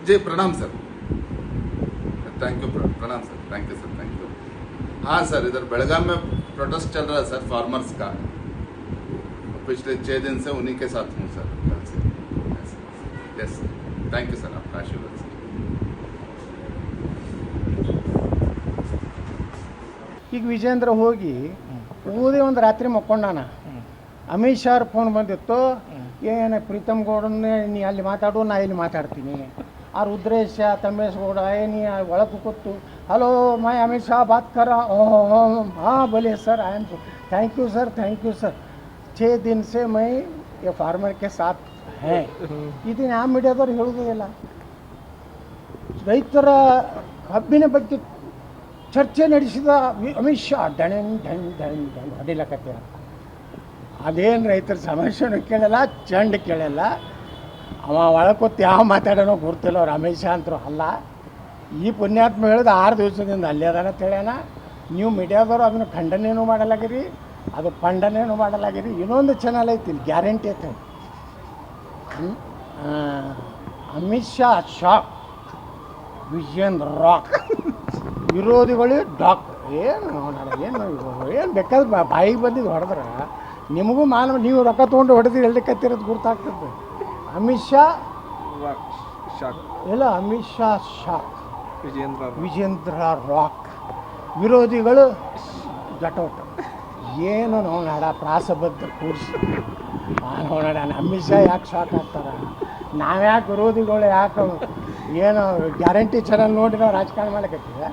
जी प्रणाम sir, thank you, प्रणाम sir, thank you sir, thank you. हाँ सर, इधर बेलगाम में प्रोटेस्ट चल रहा है सर फार्मर्स का। पिछले 6 दिन से उन्हीं के साथ हूँ सर, कल से। Yes sir, thank you sir, आपका आशीर्वाद सर। ಈಗ ವಿಜೇಂದ್ರ ಹೋಗಿ ಊದೇ ಒಂದು ರಾತ್ರಿ ಮಕ್ಕೊಂಡಾನ. ಅಮಿತ್ ಶಾ ಅವ್ರ ಫೋನ್ ಬಂದಿತ್ತು, ಏನು ಪ್ರೀತಮ್ ಗೌಡನ್ನೇ ನೀ ಅಲ್ಲಿ ಮಾತಾಡು, ನಾ ಇಲ್ಲಿ ಮಾತಾಡ್ತೀನಿ. ಆ ರುದ್ರೇಶ ತಮ್ಮೇಶ್ ಗೌಡ ನೀ ಒಳಗೆ ಕೂತು ಹಲೋ ಮೈ ಅಮಿತ್ ಶಾ ಬಾತ್ ಕರ, हाँ बोलिए sir, I am thank you sir, thank you sir, 6 दिन से मैं ये फार्मर के साथ है. ಇದನ್ನು ಯಾವ ಮೀಡಿಯಾದವ್ರು ಹೇಳೋದೇ ಇಲ್ಲ. ರೈತರ ಕಬ್ಬಿನ ಬಗ್ಗೆ ಚರ್ಚೆ ನಡೆಸಿದ ಅಮಿತ್ ಶಾ ಢಣ್ ಢಣ್ ಢಣ್ ಢಣ್ ಹೊಡಿಲಕತ್ತೀರ. ಅದೇನು ರೈತರ ಸಮಸ್ಯೆನೂ ಕೇಳಲ್ಲ, ಚಂಡ್ ಕೇಳಲ್ಲ. ಅವ ಒಳಕೊತ್ತು ಯಾವ ಮಾತಾಡೋನೋ ಗೊತ್ತಿಲ್ಲ. ಅವ್ರು ಅಮಿತ್ ಶಾ ಅಂತರೂ ಅಲ್ಲ. ಈ ಪುಣ್ಯಾತ್ಮ ಹೇಳಿದ 6 ದಿವಸದಿಂದ ಅಲ್ಲೇ ಅದಾನ ಅಂತೇಳ್ಯಾನ. ನೀವು ಮೀಡಿಯಾದವರು ಅದನ್ನು ಖಂಡನೆಯೂ ಮಾಡಲಾಗಿರಿ, ಅದು ಖಂಡನೆಯೂ ಮಾಡಲಾಗಿರಿ. ಇನ್ನೊಂದು ಚಾನಲ್ ಐತಿ, ಗ್ಯಾರಂಟಿ ಐತೆ. ಅಮಿತ್ ಶಾ ಶಾಕ್, ವಿಜೇಂದ್ರ ರಾಕ್, ವಿರೋಧಿಗಳು ಡಾಕ್. ಏನು ಏನು ಬೇಕಾದ್ರೆ ಬಾಯಿಗೆ ಬಂದಿದ್ದು ಹೊಡೆದ್ರೆ ನಿಮಗೂ ಮಾನವ, ನೀವು ರೊಕ್ಕ ತೊಗೊಂಡು ಹೊಡೆದು ಎಳ್ಲಿಕ್ಕತ್ತಿರೋದು ಗುರ್ತಾಗ್ತದೆ. ಅಮಿತ್ ಶಾ ಶಾಕ್ ಇಲ್ಲ, ಅಮಿತ್ ಶಾ ಶಾಕ್, ವಿಜೇಂದ್ರ ರಾಕ್, ವಿರೋಧಿಗಳು ಜಟೋಟ. ಏನು ನೋಡ ಪ್ರಾಸಬದ್ಧ ಕೂರಿಸಿ ನೋಡ. ಅಮಿತ್ ಶಾ ಯಾಕೆ ಶಾಕ್ ಆಗ್ತಾರೆ? ನಾವ್ಯಾಕೆ ವಿರೋಧಿಗಳು ಯಾಕೆ ಏನು ಗ್ಯಾರಂಟಿ ಚಾನಲ್ ನೋಡಿ ನಾವು ರಾಜಕಾರಣ ಮಾಡಕತ್ತೀವಿ?